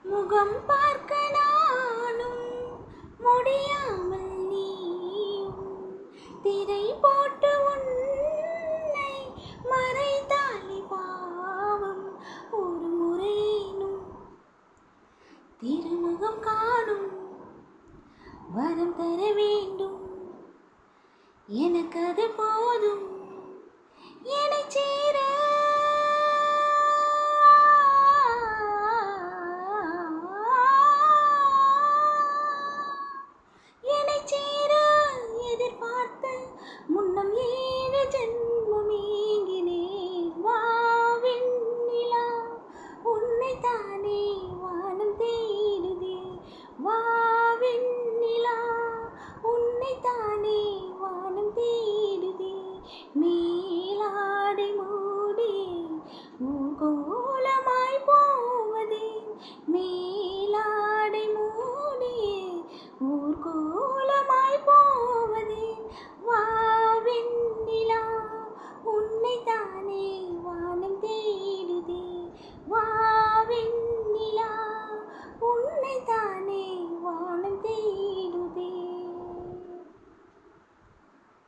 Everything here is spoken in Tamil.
முகம் பார்க்க நானும் முடியாமல் நீயும் திரை போட்டு உன்னை மறைத்தாலி பாவம் ஒரு முறையினும் திருமுகம் காணும் வரம் தர வேண்டும் எனக்கு அது போதும் என்னை சேர எதிர்பார்த்த முன்னம் 7 ஜென்மம் ஏங்கினேன் வாவின் நிலா உன்னை தானே வானம் தேடுதே வாவின் நிலா உன்னை தானே வானம் தேடுதே மேலாடை மூடி ஊர்கோலமாய் போவதே மேலாடை மூடி ஊர்கோலமாய் போவதே வாவின் நிலா உன்னை தானே